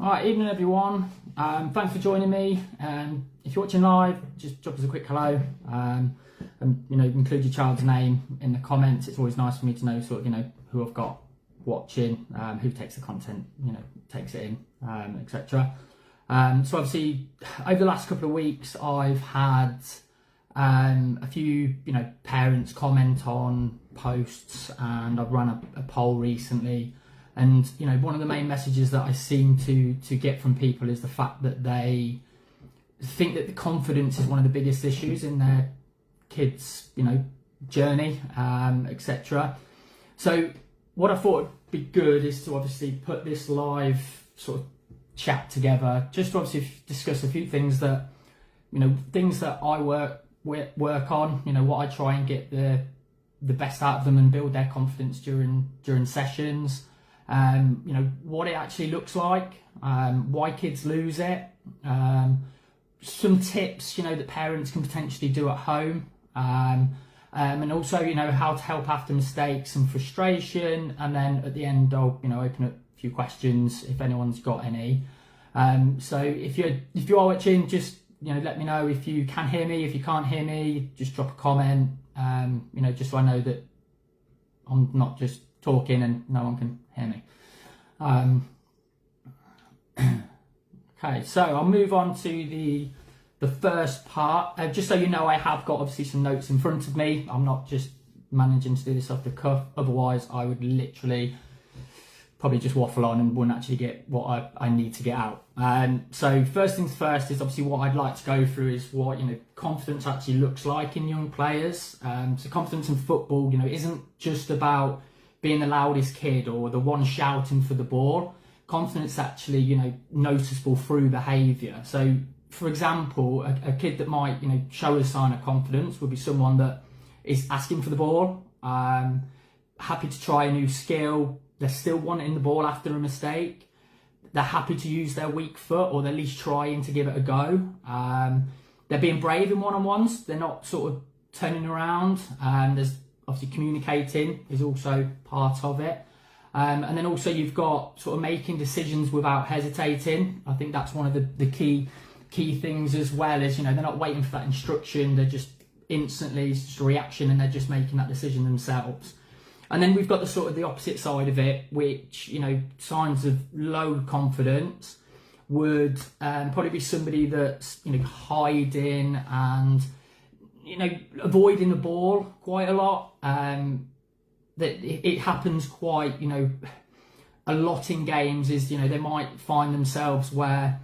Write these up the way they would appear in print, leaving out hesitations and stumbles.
Alright, evening everyone. Thanks for joining me. If you're watching live, just drop us a quick hello. And include your child's name in the comments. It's always nice for me to know who I've got watching, who takes the content, takes it in, etc. So obviously over the last couple of weeks I've had a few parents comment on posts, and I've run a poll recently. And one of the main messages that I seem to get from people is the fact that they think that the confidence is one of the biggest issues in their kids' journey, etc. So what I thought would be good is to obviously put this live sort of chat together, just to obviously discuss a few things that things that I work on, what I try and get the best out of them and build their confidence during sessions. What it actually looks like, why kids lose it, some tips that parents can potentially do at home, and also how to help after mistakes and frustration. And then at the end I'll open up a few questions if anyone's got any. So if you are watching, just let me know if you can hear me. If you can't hear me, just drop a comment, just so I know that I'm not just talking and no one can hear me. Okay, so I'll move on to the first part. Just so you know, I have got obviously some notes in front of me. I'm not just managing to do this off the cuff. Otherwise, I would literally probably just waffle on and wouldn't actually get what I need to get out. So first things first is obviously what I'd like to go through is what confidence actually looks like in young players. So confidence in football, isn't just about being the loudest kid or the one shouting for the ball. Confidence actually, noticeable through behaviour. So, for example, a kid that might, show a sign of confidence would be someone that is asking for the ball, happy to try a new skill. They're still wanting the ball after a mistake. They're happy to use their weak foot, or they're at least trying to give it a go. They're being brave in one-on-ones. They're not sort of turning around. There's obviously communicating is also part of it. And then also you've got sort of making decisions without hesitating. I think that's one of the key things as well, is they're not waiting for that instruction. They're just instantly, it's just a reaction, and they're just making that decision themselves. And then we've got the sort of the opposite side of it, which signs of low confidence would probably be somebody that's hiding and avoiding the ball quite a lot. That it happens quite a lot in games. Is they might find themselves where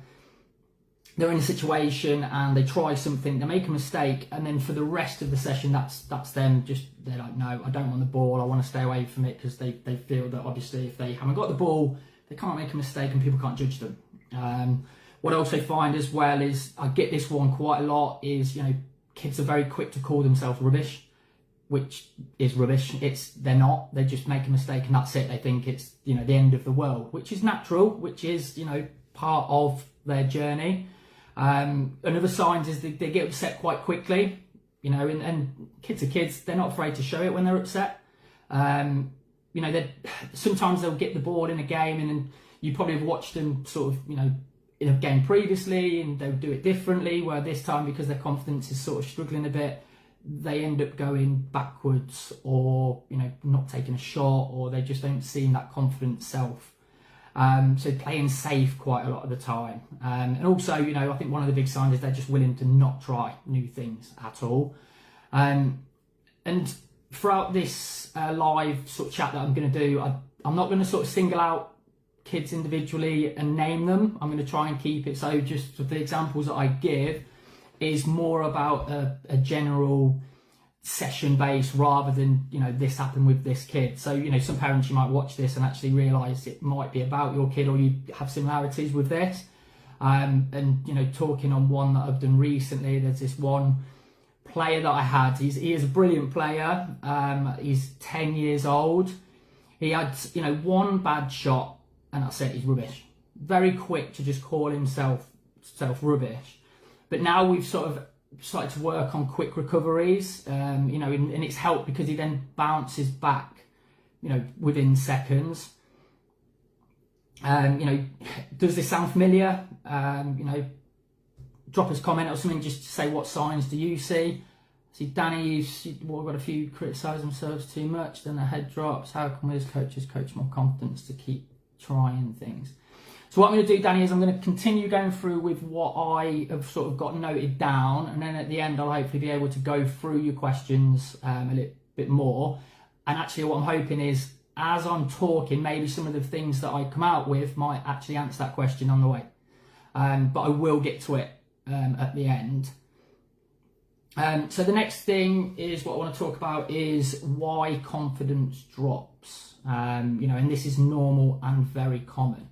they're in a situation and they try something, they make a mistake, and then for the rest of the session that's them they're like, no, I don't want the ball, I want to stay away from it, because they feel that obviously if they haven't got the ball they can't make a mistake and people can't judge them. What I also find as well is, I get this one quite a lot, is kids are very quick to call themselves rubbish, which is rubbish. They're not. They just make a mistake and that's it. They think it's the end of the world, which is natural, which is part of their journey. Another sign is they get upset quite quickly, and kids are kids. They're not afraid to show it when they're upset. Sometimes they'll get the ball in a game, and then you probably have watched them sort of in a game previously, and they'll do it differently, where this time, because their confidence is sort of struggling a bit, they end up going backwards, or not taking a shot, or they just don't seem that confident self. So playing safe quite a lot of the time. And also, I think one of the big signs is they're just willing to not try new things at all. And throughout this live sort of chat that I'm going to do, I'm not going to sort of single out kids individually and name them. I'm going to try and keep it so just for the examples that I give is more about a general session base, rather than this happened with this kid. So some parents, you might watch this and actually realise it might be about your kid, or you have similarities with this. And talking on one that I've done recently, there's this one player that I had. He is a brilliant player. He's 10 years old. He had one bad shot, and that's it. He's rubbish. Very quick to just call himself rubbish. But now we've sort of started to work on quick recoveries, and it's helped because he then bounces back, within seconds. You know, does this sound familiar? You know, drop us a comment or something just to say what signs do you see. See, Danny's got a few criticise themselves too much, then their head drops. How can we as coaches coach more confidence to keep trying things? So what I'm going to do, Danny, is I'm going to continue going through with what I have sort of got noted down, and then at the end I'll hopefully be able to go through your questions a little bit more. And actually what I'm hoping is, as I'm talking, maybe some of the things that I come out with might actually answer that question on the way. But I will get to it at the end. So the next thing is what I want to talk about is why confidence drops. You know, and this is normal and very common.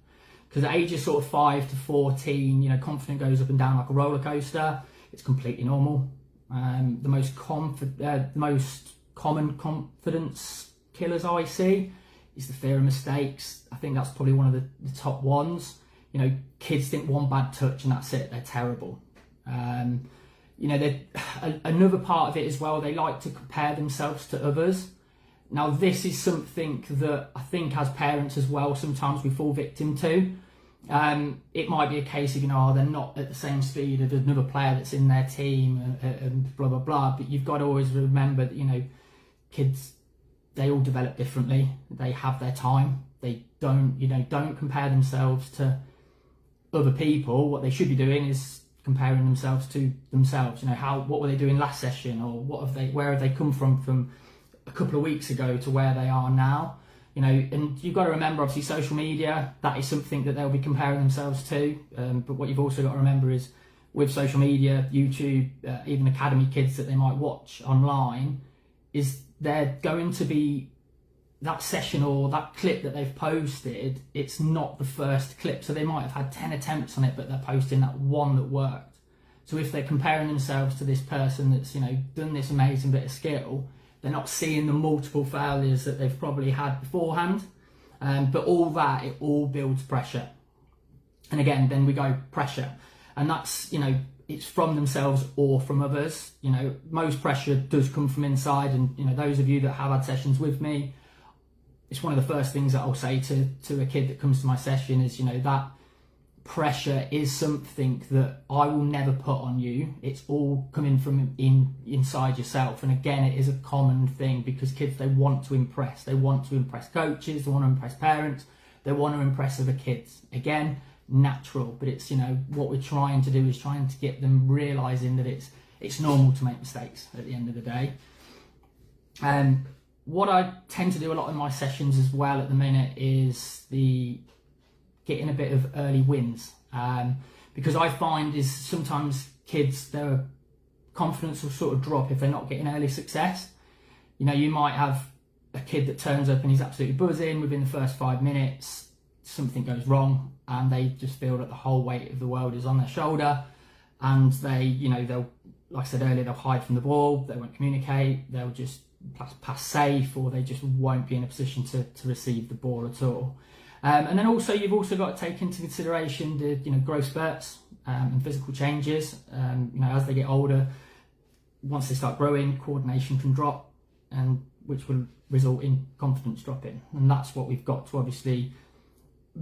Because at ages sort of 5 to 14, you know, confidence goes up and down like a roller coaster. It's completely normal. The most common confidence killers I see is the fear of mistakes. I think that's probably one of the top ones. You know, kids think one bad touch and that's it, they're terrible. You know, another part of it as well, they like to compare themselves to others. Now, this is something that I think as parents as well, sometimes we fall victim to. It might be a case of, you know, they're not at the same speed as another player that's in their team and blah, blah, blah. But you've got to always remember that, you know, kids, they all develop differently. They have their time. They don't compare themselves to other people. What they should be doing is comparing themselves to themselves. You know, what were they doing last session, or where have they come from a couple of weeks ago to where they are now? You know, and you've got to remember, obviously, social media, that is something that they'll be comparing themselves to. But what you've also got to remember is with social media, YouTube, even academy kids that they might watch online, is they're going to be that session or that clip that they've posted, it's not the first clip. So they might have had 10 attempts on it, but they're posting that one that worked. So if they're comparing themselves to this person that's, you know, done this amazing bit of skill, they're not seeing the multiple failures that they've probably had beforehand. But all that, it all builds pressure. And again, then we go pressure. And that's, you know, it's from themselves or from others. You know, most pressure does come from inside. And, you know, those of you that have had sessions with me, it's one of the first things that I'll say to a kid that comes to my session is, you know, that pressure is something that I will never put on you. It's all coming from inside yourself. And again, it is a common thing because kids, they want to impress. They want to impress coaches. They want to impress parents. They want to impress other kids. Again, natural, but it's, you know, what we're trying to do is trying to get them realizing that it's normal to make mistakes at the end of the day. What I tend to do a lot in my sessions as well at the minute is getting a bit of early wins, because I find is sometimes kids, their confidence will sort of drop if they're not getting early success. You know, you might have a kid that turns up and he's absolutely buzzing. Within the first 5 minutes, something goes wrong and they just feel that the whole weight of the world is on their shoulder, and they'll, like I said earlier, they'll hide from the ball, they won't communicate, they'll just pass safe, or they just won't be in a position to receive the ball at all. And then also, you've also got to take into consideration the, you know, growth spurts and physical changes. You know, as they get older, once they start growing, coordination can drop, and which will result in confidence dropping. And that's what we've got to obviously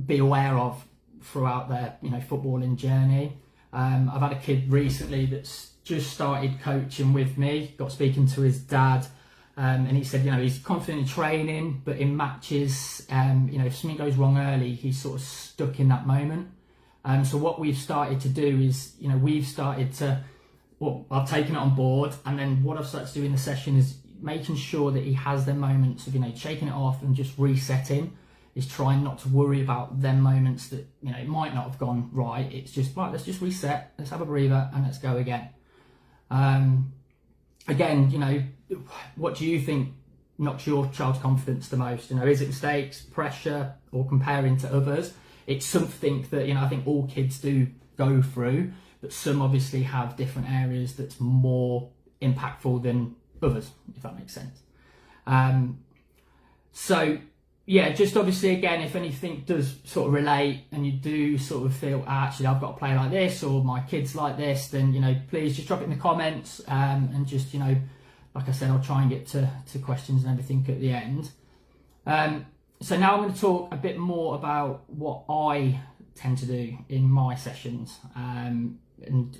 be aware of throughout their, you know, footballing journey. I've had a kid recently that's just started coaching with me, got speaking to his dad. And he said, you know, he's confident in training, but in matches, you know, if something goes wrong early, he's sort of stuck in that moment. So what we've started to do is, you know, I've taken it on board, and then what I've started to do in the session is making sure that he has their moments of, you know, shaking it off and just resetting, is trying not to worry about them moments that, you know, it might not have gone right. It's just, right, let's just reset, let's have a breather, and let's go again. Again, you know, what do you think knocks your child's confidence the most? You know, is it mistakes, pressure, or comparing to others? It's something that, you know, I think all kids do go through, but some obviously have different areas that's more impactful than others, if that makes sense. So, yeah, just obviously, again, if anything does sort of relate and you do sort of feel, actually, I've got to play like this, or my kid's like this, then, you know, please just drop it in the comments, and just, you know, like I said, I'll try and get to questions and everything at the end. So now I'm going to talk a bit more about what I tend to do in my sessions, and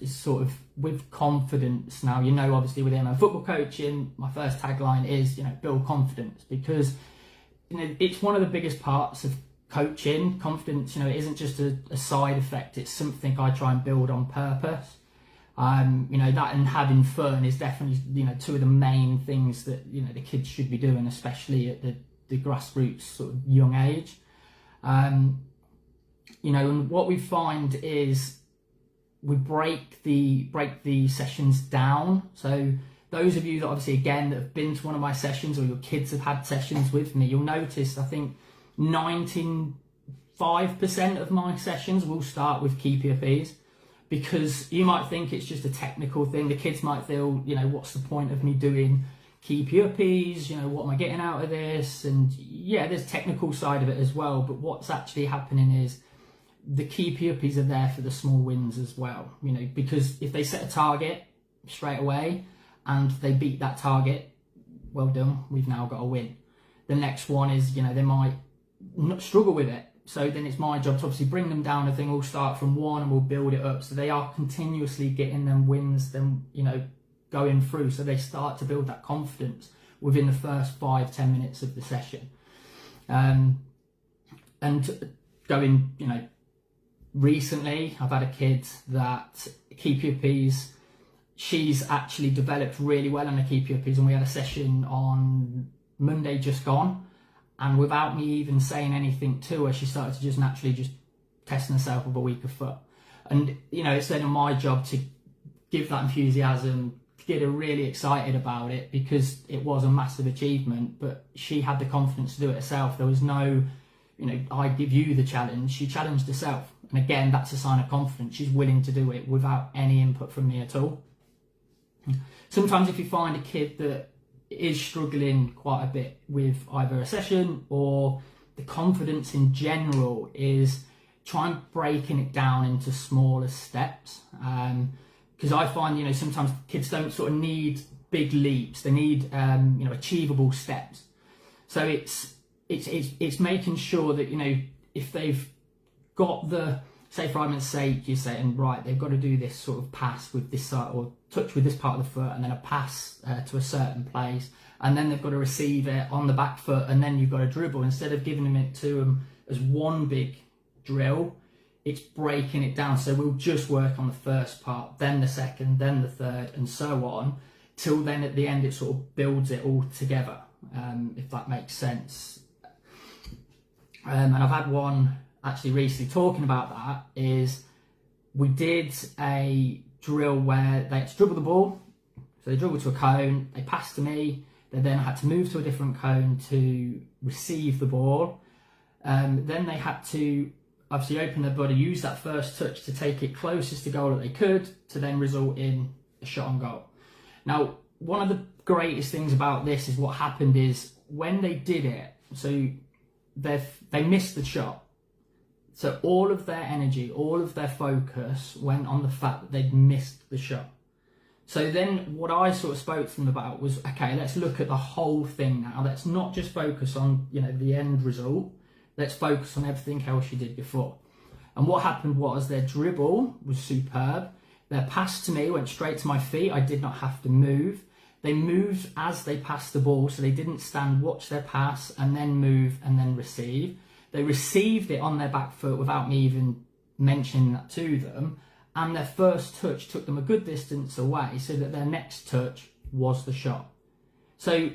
it's sort of with confidence. Now, obviously with MN football coaching, my first tagline is, build confidence, because it's one of the biggest parts of coaching. Confidence, it isn't just a side effect, it's something I try and build on purpose. That and having fun is definitely, two of the main things that, the kids should be doing, especially at the grassroots sort of young age. And what we find is we break the sessions down. So those of you that obviously, again, that have been to one of my sessions, or your kids have had sessions with me, you'll notice, I think 95% of my sessions will start with key PFPs, because you might think it's just a technical thing. The kids might feel, what's the point of me doing key PFPs? What am I getting out of this? And yeah, there's technical side of it as well. But what's actually happening is the key PFPs are there for the small wins as well. Because if they set a target straight away and they beat that target, well done, we've now got a win. The next one is, they might not struggle with it. So then it's my job to obviously bring them down. I think we'll start from one and we'll build it up. So they are continuously getting them wins, then, going through. So they start to build that confidence within the first 5-10 minutes of the session. And going, recently I've had a kid that key PFPs, she's actually developed really well on the key PFPs, and we had a session on Monday just gone. And without me even saying anything to her, she started to just naturally just testing herself with a weaker foot. And, it's then my job to give that enthusiasm, to get her really excited about it, because it was a massive achievement, but she had the confidence to do it herself. There was no, I give you the challenge. She challenged herself. And again, that's a sign of confidence. She's willing to do it without any input from me at all. Sometimes if you find a kid that is struggling quite a bit with either a session or the confidence in general, is try and breaking it down into smaller steps. Because I find, sometimes kids don't sort of need big leaps. They need, achievable steps. So it's making sure that, if they've got the, say for argument's sake, you're saying, right, they've got to do this sort of pass with this side, or touch with this part of the foot, and then a pass to a certain place, and then they've got to receive it on the back foot, and then you've got to dribble. Instead of giving them it to them as one big drill, it's breaking it down. So we'll just work on the first part, then the second, then the third, and so on, till then at the end it sort of builds it all together, if that makes sense. And I've had one actually recently talking about that, is we did a drill where they had to dribble the ball. So they dribbled to a cone, they passed to me, they then had to move to a different cone to receive the ball. Then they had to obviously open their body, use that first touch to take it closest to goal that they could, to then result in a shot on goal. Now, one of the greatest things about this is what happened is when they did it, so they missed the shot. So all of their energy, all of their focus went on the fact that they'd missed the shot. So then what I sort of spoke to them about was, okay, let's look at the whole thing now. Let's not just focus on, the end result. Let's focus on everything else you did before. And what happened was their dribble was superb. Their pass to me went straight to my feet. I did not have to move. They moved as they passed the ball, so they didn't stand, watch their pass, and then move and then receive. They received it on their back foot without me even mentioning that to them. And their first touch took them a good distance away, so that their next touch was the shot. So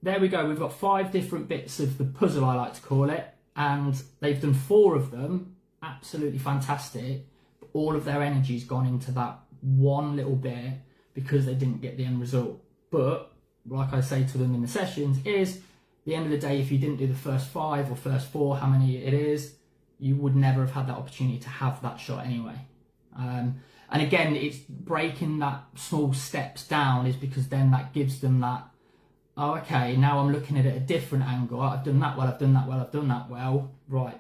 there we go. We've got 5 different bits of the puzzle, I like to call it. And they've done 4 of them. Absolutely fantastic. But all of their energy's gone into that one little bit because they didn't get the end result. But like I say to them in the sessions is, at the end of the day, if you didn't do the first 5 or first 4, how many it is, you would never have had that opportunity to have that shot anyway. And again, it's breaking that small steps down, is because then that gives them that, oh, okay, now I'm looking at it at a different angle. I've done that well, I've done that well, I've done that well. Right,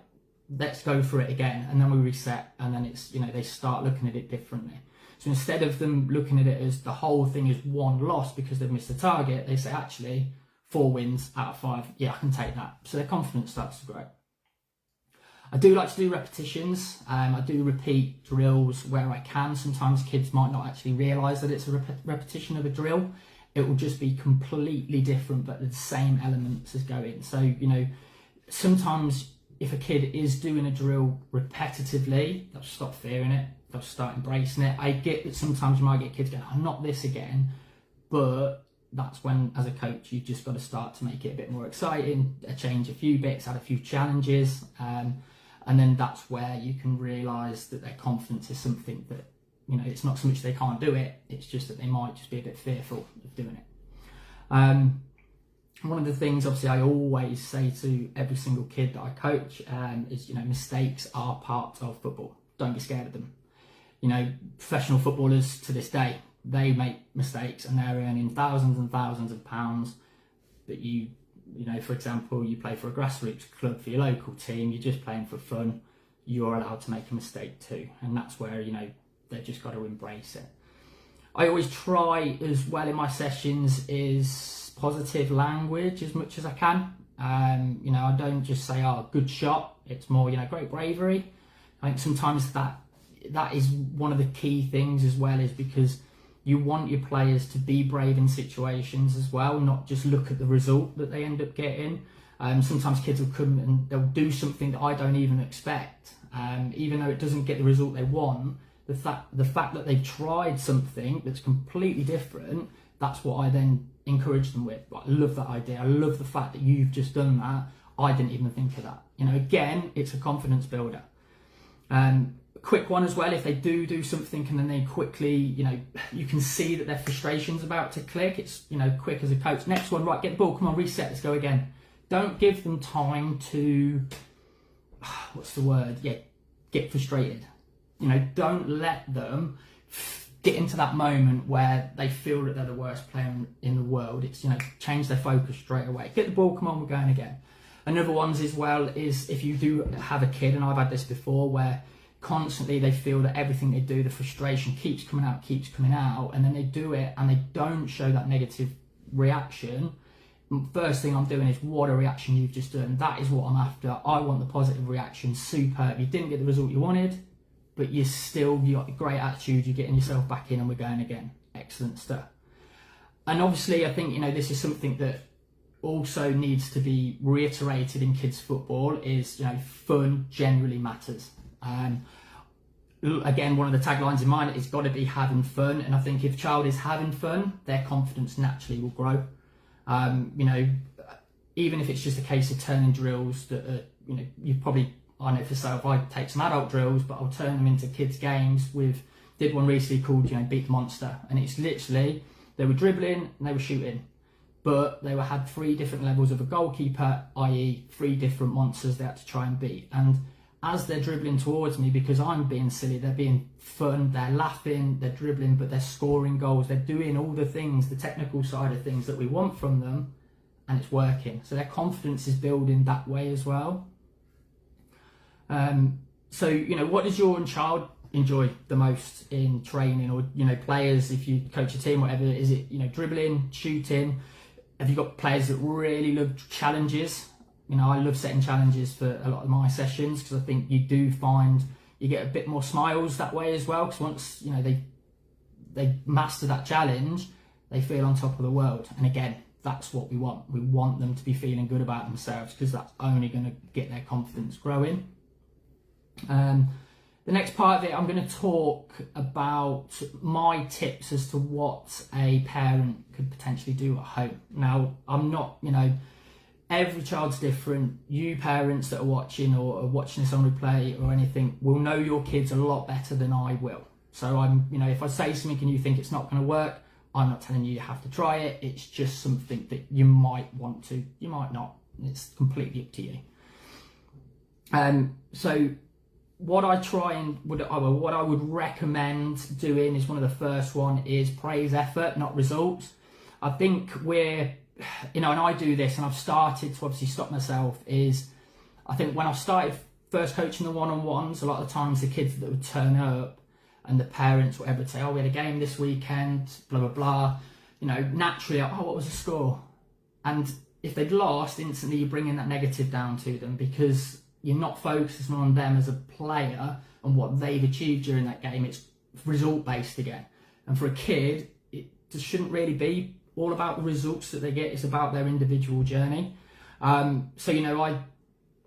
let's go for it again. And then we reset, and then it's, they start looking at it differently. So instead of them looking at it as the whole thing is one loss because they've missed the target, they say, actually, 4 wins out of 5. Yeah, I can take that. So their confidence starts to grow. I do like to do repetitions. I do repeat drills where I can. Sometimes kids might not actually realise that it's a repetition of a drill. It will just be completely different, but the same elements as going. So, you know, sometimes if a kid is doing a drill repetitively, they'll stop fearing it. They'll start embracing it. I get that sometimes you might get kids going, oh, not this again. But that's when, as a coach, you've just got to start to make it a bit more exciting, change a few bits, add a few challenges. And then that's where you can realise that their confidence is something that, you know, it's not so much they can't do it, it's just that they might just be a bit fearful of doing it. One of the things, obviously, I always say to every single kid that I coach is, you know, mistakes are part of football. Don't be scared of them. You know, professional footballers to this day, they make mistakes and they're earning thousands and thousands of pounds. But you know, for example, you play for a grassroots club for your local team, you're just playing for fun, you're allowed to make a mistake too. And that's where, you know, they've just got to embrace it. I always try as well in my sessions is positive language as much as I can. You know, I don't just say, oh, good shot. It's more, you know, great bravery. I think sometimes that is one of the key things as well, is because you want your players to be brave in situations as well, not just look at the result that they end up getting. Sometimes kids will come and they'll do something that I don't even expect. Even though it doesn't get the result they want, the fact that they've tried something that's completely different, that's what I then encourage them with. I love that idea. I love the fact that you've just done that. I didn't even think of that. You know, again, it's a confidence builder. Quick one as well, if they do something and then they quickly, you know, you can see that their frustration's about to click. It's, you know, quick as a coach. Next one, right, get the ball, come on, reset, let's go again. Don't give them time to, what's the word? Yeah, get frustrated. You know, don't let them get into that moment where they feel that they're the worst player in the world. It's, you know, change their focus straight away. Get the ball, come on, we're going again. Another one as well is if you do have a kid, and I've had this before, where constantly they feel that everything they do, the frustration keeps coming out, and then they do it and they don't show that negative reaction. First thing I'm doing is, what a reaction you've just done. That is what I'm after. I want the positive reaction. Superb. You didn't get the result you wanted, but you got a great attitude, you're getting yourself back in and we're going again. Excellent stuff. And obviously I think, you know, this is something that also needs to be reiterated in kids football is, you know, fun generally matters. Again, one of the taglines in mine, it's got to be having fun. And I think if a child is having fun, their confidence naturally will grow. You know, even if it's just a case of turning drills that are, you know, you probably, I know for myself, I take some adult drills, but I'll turn them into kids' games did one recently called, you know, Beat the Monster. And it's literally, they were dribbling and they were shooting, but they had 3 different levels of a goalkeeper, i.e. 3 different monsters they had to try and beat. And as they're dribbling towards me, because I'm being silly, they're being fun, they're laughing, they're dribbling, but they're scoring goals, they're doing all the things, the technical side of things that we want from them, and it's working. So their confidence is building that way as well. So, you know, what does your own child enjoy the most in training, or, you know, players, if you coach a team, whatever, is it, you know, dribbling, shooting? Have you got players that really love challenges? You know, I love setting challenges for a lot of my sessions, because I think you do find you get a bit more smiles that way as well, because once, you know, they master that challenge, they feel on top of the world. And again, that's what we want. We want them to be feeling good about themselves, because that's only going to get their confidence growing. The next part of it, I'm going to talk about my tips as to what a parent could potentially do at home. Now, I'm not, you know, every child's different. You parents that are watching or are watching this on replay or anything will know your kids a lot better than I will. So I'm, you know, if I say something and you think it's not going to work, I'm not telling you have to try it. It's just something that you might want to, you might not. It's completely up to you. So what I what I would recommend doing is, one of the first one is praise effort, not results. I think we're, you know, and I do this, and I've started to obviously stop myself, is I think when I started first coaching the one-on-ones, a lot of the times the kids that would turn up and the parents, whatever, would say, oh, we had a game this weekend, blah, blah, blah. You know, naturally, oh, what was the score? And if they'd lost, instantly you're bringing that negative down to them because you're not focusing on them as a player and what they've achieved during that game. It's result based again. And for a kid, it just shouldn't really be all about the results that they get. It's about their individual journey. So, you know,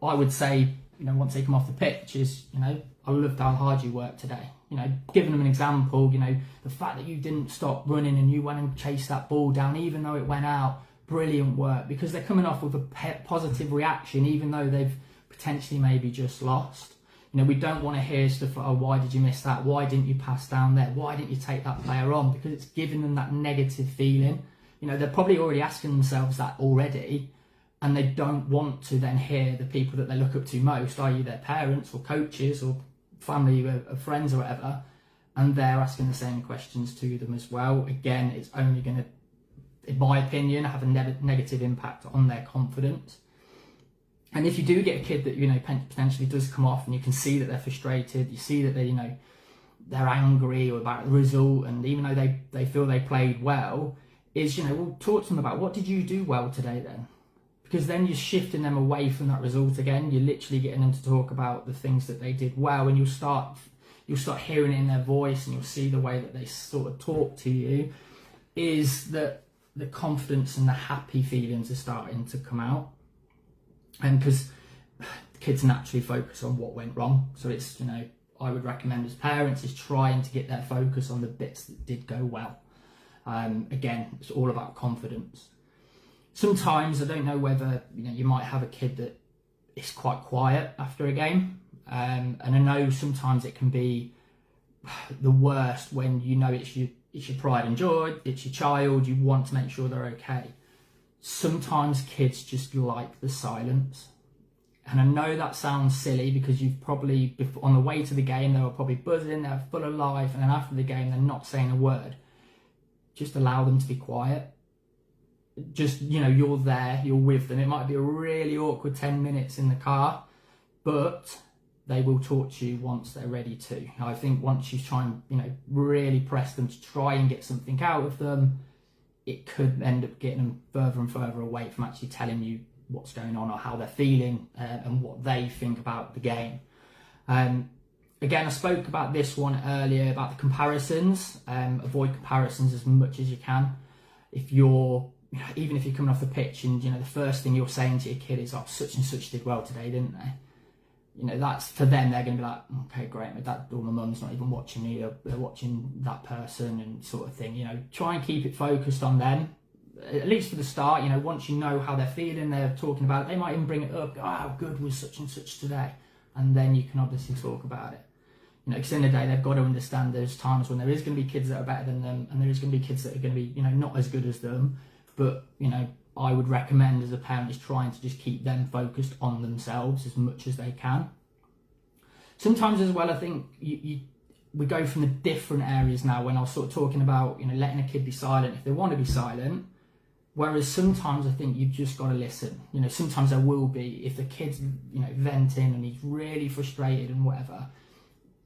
I would say, you know, once they come off the pitch is, you know, I loved how hard you worked today. You know, giving them an example, you know, the fact that you didn't stop running and you went and chased that ball down, even though it went out, brilliant work, because they're coming off with a positive reaction, even though they've potentially maybe just lost. You know, we don't want to hear stuff like, oh, why did you miss that? Why didn't you pass down there? Why didn't you take that player on? Because it's giving them that negative feeling. You know, they're probably already asking themselves that already, and they don't want to then hear the people that they look up to most, i.e. their parents or coaches or family or friends or whatever, and they're asking the same questions to them as well. Again, it's only going to, in my opinion, have a negative impact on their confidence. And if you do get a kid that, you know, potentially does come off and you can see that they're frustrated, you see that they, you know, they're angry or about the result, and even though they feel they played well, is, you know, we'll talk to them about, what did you do well today then? Because then you're shifting them away from that result again. You're literally getting them to talk about the things that they did well, and you'll start hearing it in their voice, and you'll see the way that they sort of talk to you, is that the confidence and the happy feelings are starting to come out. And because kids naturally focus on what went wrong. So it's, you know, I would recommend as parents is trying to get their focus on the bits that did go well. Again, it's all about confidence. Sometimes, I don't know whether, you know, you might have a kid that is quite quiet after a game. And I know sometimes it can be the worst when, you know, it's your pride and joy, it's your child, you want to make sure they're okay. Sometimes kids just like the silence. And I know that sounds silly because you've probably, on the way to the game, they were probably buzzing, they're full of life, and then after the game, they're not saying a word. Just allow them to be quiet. Just, you know, you're there, you're with them. It might be a really awkward 10 minutes in the car, but they will talk to you once they're ready to. I think once you try and, you know, really press them to try and get something out of them, it could end up getting them further and further away from actually telling you what's going on or how they're feeling and what they think about the game. Again, I spoke about this one earlier about the comparisons. Avoid comparisons as much as you can. If you're, you know, even if you're coming off the pitch and, you know, the first thing you're saying to your kid is, oh, such and such did well today, didn't they? You know, that's, for them, they're going to be like, okay, great, my dad or my mum's not even watching me, they're watching that person, and sort of thing. You know, try and keep it focused on them, at least for the start. You know, once you know how they're feeling, they're talking about it, they might even bring it up, oh, how good was such and such today? And then you can obviously talk about it. You know, because in the day, they've got to understand there's times when there is going to be kids that are better than them, and there is going to be kids that are going to be, you know, not as good as them. But, you know, I would recommend as a parent is trying to just keep them focused on themselves as much as they can. Sometimes as well, I think we go from the different areas now when I was sort of talking about, you know, letting a kid be silent if they want to be silent. Whereas sometimes I think you've just got to listen. You know, sometimes there will be, if the kid's, you know, venting and he's really frustrated and whatever,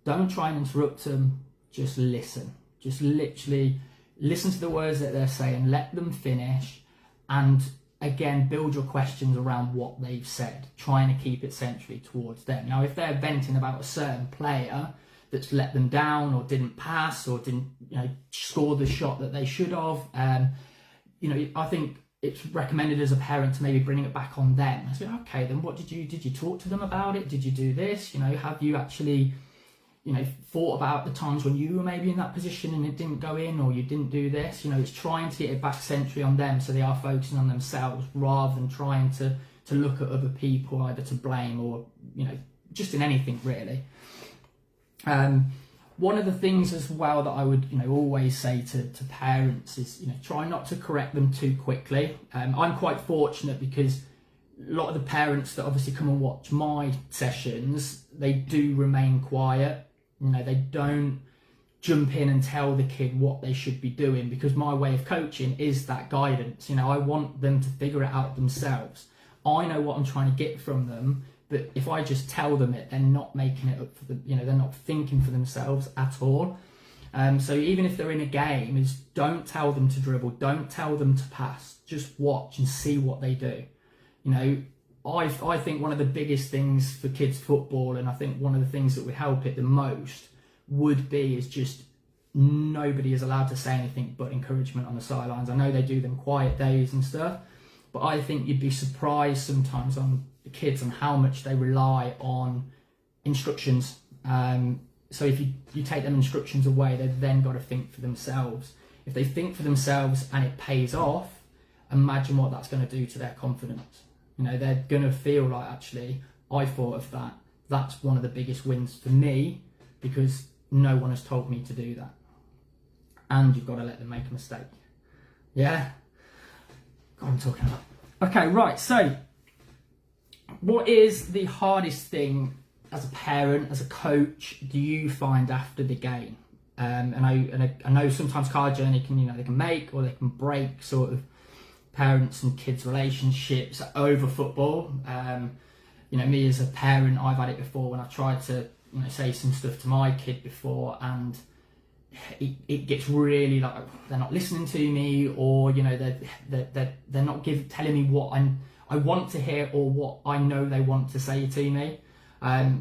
don't try and interrupt him, just listen. Just literally listen to the words that they're saying, let them finish, and again, build your questions around what they've said, trying to keep it centrally towards them. Now, if they're venting about a certain player that's let them down or didn't pass or didn't, you know, score the shot that they should have, you know, I think it's recommended as a parent to maybe bring it back on them. I said, okay, then what did you talk to them about it? Did you do this? You know, have you actually, you know, thought about the times when you were maybe in that position and it didn't go in, or you didn't do this? You know, it's trying to get it back centrally on them so they are focusing on themselves rather than trying to look at other people either to blame or, you know, just in anything really. One of the things as well that I would, you know, always say to parents is, you know, try not to correct them too quickly. I'm quite fortunate because a lot of the parents that obviously come and watch my sessions, they do remain quiet. You know, they don't jump in and tell the kid what they should be doing, because my way of coaching is that guidance. You know, I want them to figure it out themselves. I know what I'm trying to get from them, but if I just tell them it, they're not making it up for them. You know, they're not thinking for themselves at all. So even if they're in a game, is don't tell them to dribble, don't tell them to pass, just watch and see what they do. You know, I think one of the biggest things for kids football, and I think one of the things that would help it the most would be is just nobody is allowed to say anything but encouragement on the sidelines. I know they do them quiet days and stuff, but I think you'd be surprised sometimes on the kids on how much they rely on instructions. So if you take them instructions away, they've then got to think for themselves. If they think for themselves and it pays off, imagine what that's going to do to their confidence. You know, they're going to feel like, actually, I thought of that. That's one of the biggest wins for me, because no one has told me to do that. And you've got to let them make a mistake. Yeah? What I'm talking about. Okay, right. So, what is the hardest thing as a parent, as a coach, do you find after the game? And I know sometimes car journey can, you know, they can make or they can break sort of parents and kids relationships over football. You know, me as a parent, I've had it before when I've tried to, you know, say some stuff to my kid before, and it gets really like they're not listening to me, or, you know, they're not telling me what I want to hear or what I know they want to say to me.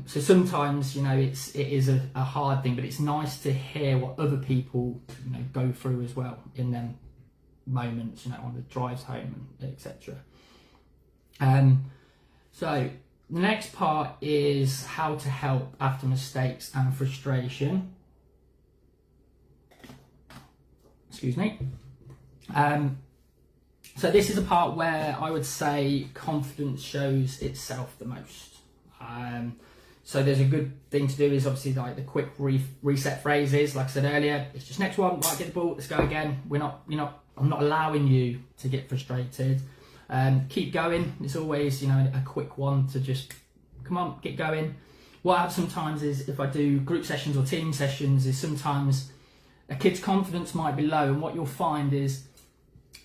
So sometimes, you know, it is a hard thing, but it's nice to hear what other people, you know, go through as well in them moments, you know, on the drives home, and etc. So the next part is how to help after mistakes and frustration. Excuse me. So this is a part where I would say confidence shows itself the most. So there's a good thing to do is obviously like the quick reset phrases. Like I said earlier, it's just next one, right, get the ball, let's go again. I'm not allowing you to get frustrated. Keep going. It's always, you know, a quick one to just, come on, get going. What I have sometimes is, if I do group sessions or team sessions, is sometimes a kid's confidence might be low, and what you'll find is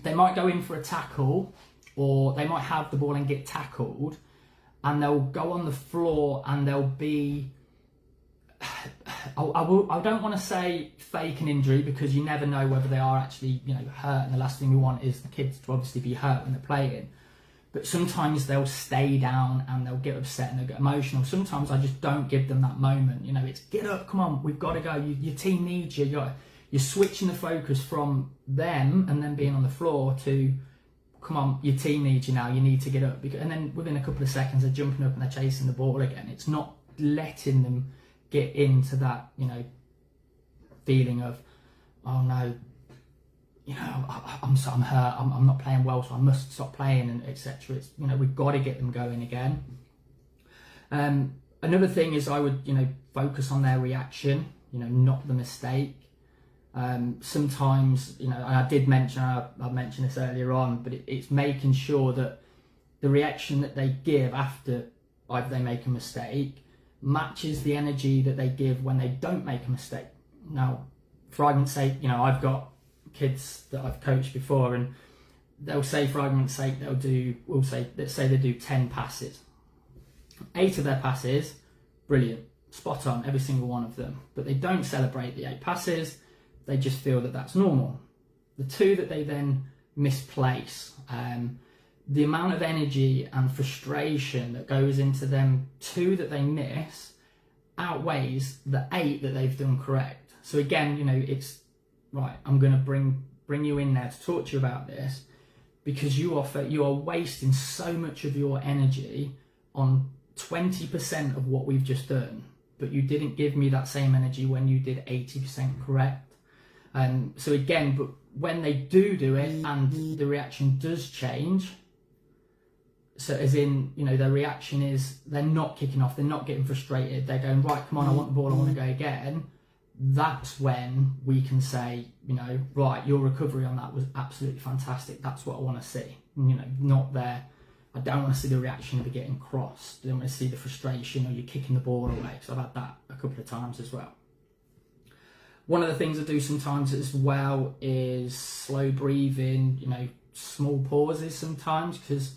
they might go in for a tackle, or they might have the ball and get tackled, and they'll go on the floor and they'll be, I don't want to say fake an injury, because you never know whether they are actually, you know, hurt, and the last thing we want is the kids to obviously be hurt when they're playing. But sometimes they'll stay down and they'll get upset and they'll get emotional. Sometimes I just don't give them that moment. You know, it's get up, come on, we've got to go. Your team needs you. You're switching the focus from them and then being on the floor to, come on, your team needs you now, you need to get up. And then within a couple of seconds, they're jumping up and they're chasing the ball again. It's not letting them get into that, you know, feeling of, oh no, you know, I'm hurt, I'm not playing well, so I must stop playing, and etc. It's, you know, we've got to get them going again. Another thing is I would, you know, focus on their reaction, you know, not the mistake. Sometimes, you know, and I did mention, I mentioned this earlier on, but it's making sure that the reaction that they give after either they make a mistake matches the energy that they give when they don't make a mistake. Now, for argument's sake, you know, I've got kids that I've coached before, and they'll say, for argument's sake, let's say they do 10 passes. 8 of their passes, brilliant, spot on, every single one of them. But they don't celebrate the 8 passes. They just feel that that's normal. The 2 that they then misplace, the amount of energy and frustration that goes into them 2 that they miss outweighs the 8 that they've done correct. So again, you know, it's right, I'm going to bring you in there to talk to you about this, because you are wasting so much of your energy on 20% of what we've just done, but you didn't give me that same energy when you did 80% correct. So again, but when they do it and the reaction does change, so as in, you know, their reaction is they're not kicking off, they're not getting frustrated, they're going, right, come on, I want the ball, I want to go again. That's when we can say, you know, right, your recovery on that was absolutely fantastic. That's what I want to see. You know, not there. I don't want to see the reaction of you getting crossed. I don't want to see the frustration or you kicking the ball away. So I've had that a couple of times as well. One of the things I do sometimes as well is slow breathing, you know, small pauses sometimes, because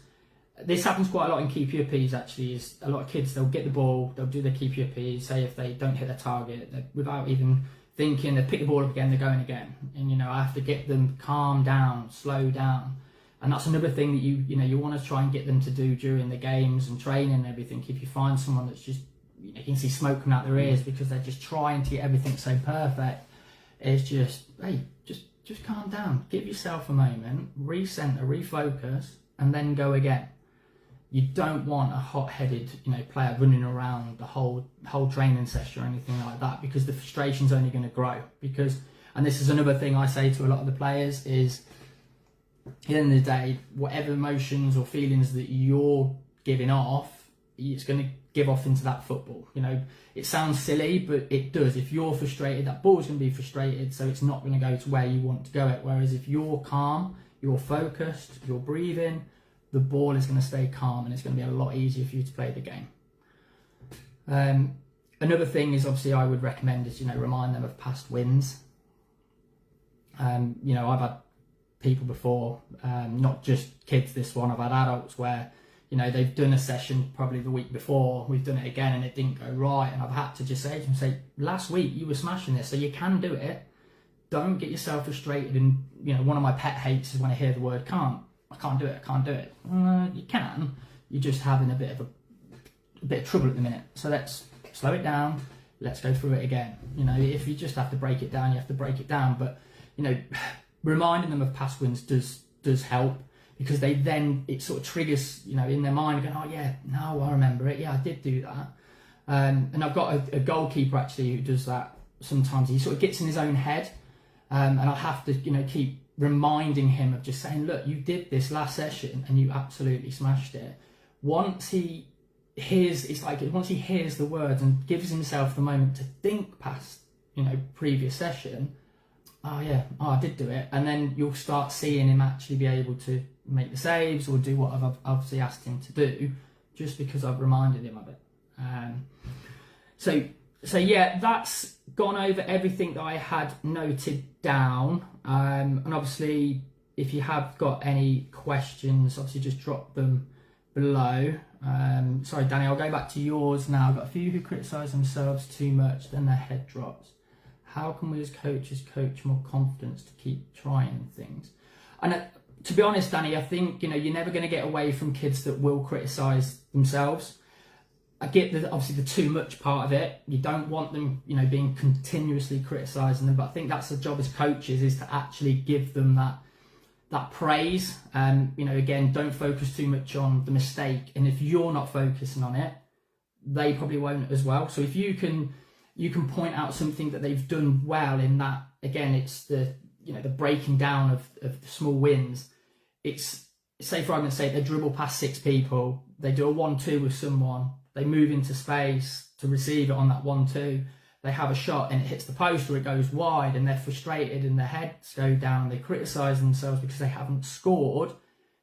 this happens quite a lot in key POPs actually. Is a lot of kids, they'll get the ball, they'll do their key POPs, say if they don't hit their target, without even thinking they pick the ball up again, they're going again, and you know, I have to get them calm down, slow down. And that's another thing that you want to try and get them to do during the games and training and everything. If you find someone that's just, you can see smoke coming out their ears because they're just trying to get everything so perfect, it's just, hey, just calm down, give yourself a moment, recenter, refocus, and then go again. You don't want a hot-headed, player running around the whole training session or anything like that, because the frustration's only going to grow. And this is another thing I say to a lot of the players is, at the end of the day, whatever emotions or feelings that you're giving off, it's going to give off into that football. It sounds silly, but it does. If you're frustrated, that ball's going to be frustrated, so it's not going to go to where you want to go it. Whereas if you're calm, you're focused, you're breathing, the ball is going to stay calm, and it's going to be a lot easier for you to play the game. Another thing is, obviously, I would recommend is, remind them of past wins. I've had people before, not just kids this one, I've had adults where, they've done a session probably the week before, we've done it again and it didn't go right, and I've had to just say to them, last week you were smashing this, so you can do it. Don't get yourself frustrated. And, one of my pet hates is when I hear the word can't. I can't do it. You can. You're just having a bit of trouble at the minute. So let's slow it down. Let's go through it again. If you just have to break it down, you have to break it down. But, reminding them of past wins does help, because it sort of triggers, in their mind, going, oh yeah, no, I remember it. Yeah, I did do that. And I've got a goalkeeper actually who does that sometimes. He sort of gets in his own head, and I'll have to, keep reminding him of just saying, look, you did this last session and you absolutely smashed it. Once he hears the words and gives himself the moment to think past, previous session, I did do it. And then you'll start seeing him actually be able to make the saves or do what I've obviously asked him to do, just because I've reminded him of it. So yeah, that's gone over everything that I had noted down. And obviously, if you have got any questions, obviously just drop them below. Sorry, Danny, I'll go back to yours now. I've got a few who criticise themselves too much, then their head drops. How can we as coaches coach more confidence to keep trying things? And to be honest, Danny, I think, you're never going to get away from kids that will criticise themselves. I get obviously the too much part of it. You don't want them, being continuously criticising them. But I think that's the job as coaches, is to actually give them that praise. Again, don't focus too much on the mistake. And if you're not focusing on it, they probably won't as well. So if you can point out something that they've done well in that, again, it's the breaking down of the small wins. It's, say for argument's sake, they dribble past 6 people, they do a 1-2 with someone, they move into space to receive it on that 1-2, they have a shot and it hits the post or it goes wide, and they're frustrated and their heads go down, they criticise themselves because they haven't scored.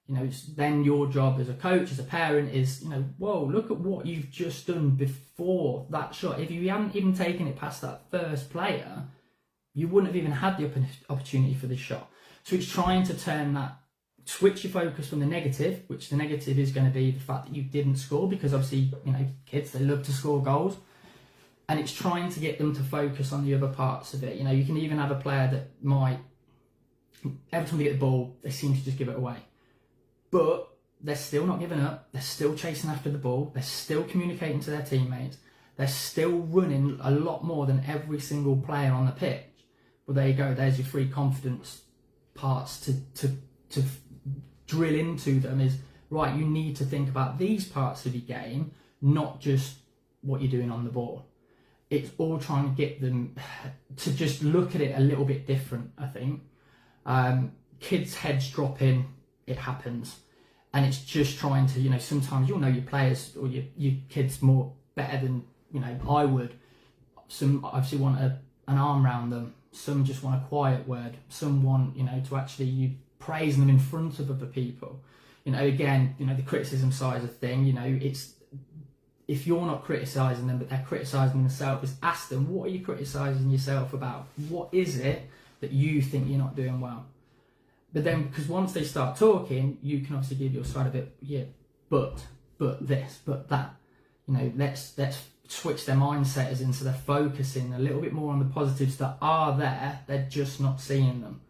Then your job as a coach, as a parent, is, whoa, look at what you've just done before that shot. If you hadn't even taken it past that first player, you wouldn't have even had the opportunity for this shot. So it's trying to switch your focus from the negative, which the negative is going to be the fact that you didn't score, because obviously, kids, they love to score goals. And it's trying to get them to focus on the other parts of it. You can even have a player that might, every time they get the ball, they seem to just give it away. But they're still not giving up. They're still chasing after the ball. They're still communicating to their teammates. They're still running a lot more than every single player on the pitch. Well, there you go. There's your 3 confidence parts to drill into them. Is right. You need to think about these parts of your game, not just what you're doing on the ball. It's all trying to get them to just look at it a little bit different, I think. Kids' heads drop in. It happens. And it's just trying to, sometimes you'll know your players or your kids more better than, I would. Some obviously want an arm around them. Some just want a quiet word. Some want, to actually you praise them in front of other people. Again, the criticism side of the thing, it's, if you're not criticising them, but they're criticising themselves, is ask them, what are you criticising yourself about? What is it that you think you're not doing well? But then, because once they start talking, you can obviously give your side of it, yeah, but this, but that. Let's switch their mindset as in, so they're focusing a little bit more on the positives that are there, they're just not seeing them.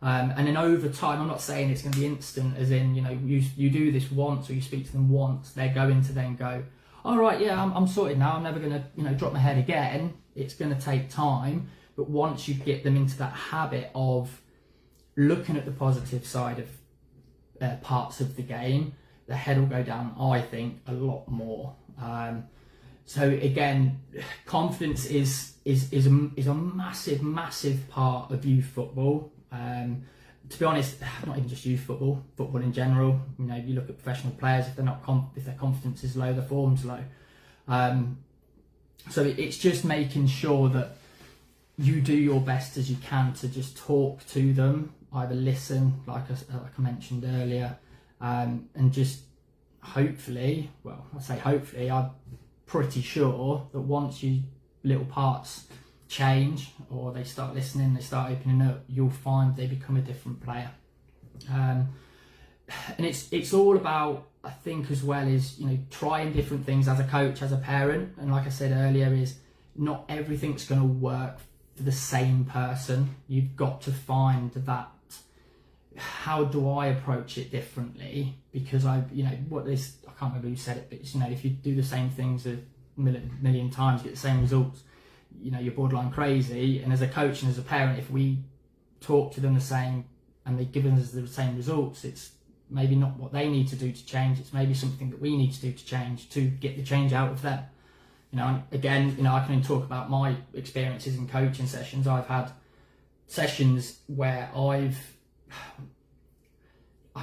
And then over time, I'm not saying it's going to be instant, as in, you do this once or you speak to them once, they're going to then go, all right, yeah, I'm sorted now, I'm never going to drop my head again. It's going to take time, but once you get them into that habit of looking at the positive side of parts of the game, the head will go down, I think, a lot more. So again, confidence is a massive part of youth football. To be honest, not even just youth football in general. You look at professional players, if their confidence is low, their form's low. So it's just making sure that you do your best as you can to just talk to them, either listen, like I mentioned earlier, and just hopefully, well, I say hopefully, I'm pretty sure that once you little parts change or they start listening, they start opening up, you'll find they become a different player. And it's all about, I think, as well, is trying different things as a coach, as a parent. And like I said earlier, is not everything's going to work for the same person. You've got to find that, how do I approach it differently? Because I can't remember who said it, but if you do the same things a million times, get the same results, you're borderline crazy. And as a coach and as a parent, if we talk to them the same and they give us the same results, it's maybe not what they need to do to change. It's maybe something that we need to do to change, to get the change out of them. Again, I can talk about my experiences in coaching sessions. I've had sessions where I've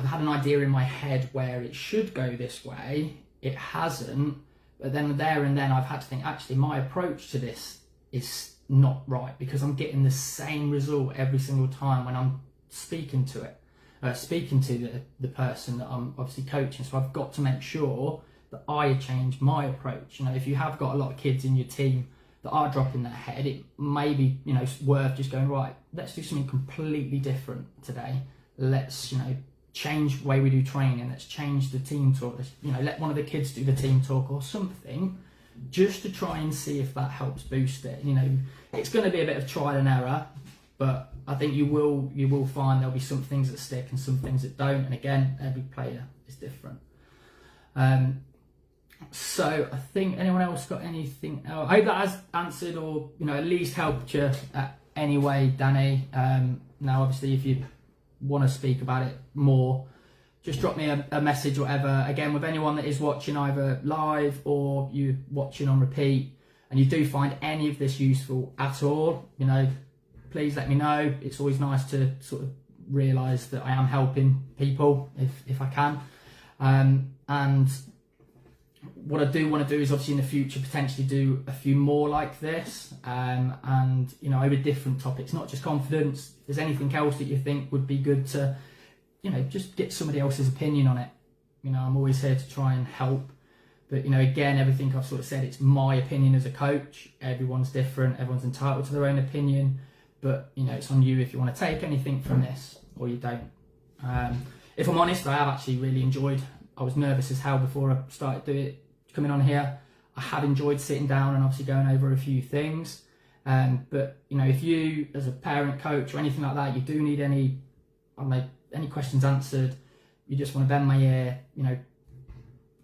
had an idea in my head where it should go this way, it hasn't, but then there and then I've had to think, actually my approach to this is not right, because I'm getting the same result every single time when I'm speaking to the person that I'm obviously coaching. So I've got to make sure that I change my approach. If you have got a lot of kids in your team that are dropping their head, it may be worth just going, right, let's do something completely different today. Let's change the way we do training. Let's change the team talk. Let's, let one of the kids do the team talk or something, just to try and see if that helps boost it. It's going to be a bit of trial and error, but I think you will find there'll be some things that stick and some things that don't. And again, every player is different. So I think, anyone else got anything else? I hope that has answered or at least helped you anyway, Danny. Now obviously if you want to speak about it more, just drop me a message or whatever. Again, with anyone that is watching either live or you watching on repeat, and you do find any of this useful at all, please let me know. It's always nice to sort of realise that I am helping people if I can. And what I do want to do is obviously in the future potentially do a few more like this, and over different topics, not just confidence. If there's anything else that you think would be good to just get somebody else's opinion on it, I'm always here to try and help. But again, everything I've sort of said, it's my opinion as a coach. Everyone's different, everyone's entitled to their own opinion, but it's on you if you want to take anything from this or you don't. If I'm honest, I have actually really enjoyed. I was nervous as hell before I started coming on here. I have enjoyed sitting down and obviously going over a few things. But if you, as a parent, coach, or anything like that, you do need any questions answered, you just want to bend my ear,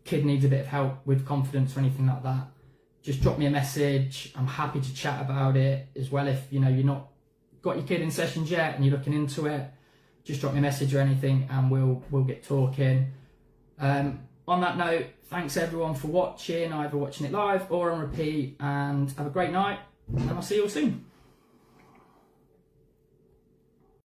kid needs a bit of help with confidence or anything like that, just drop me a message. I'm happy to chat about it as well. If you're not got your kid in sessions yet and you're looking into it, just drop me a message or anything and we'll get talking. On that note, thanks everyone for watching, either watching it live or on repeat, and have a great night, and I'll see you all soon.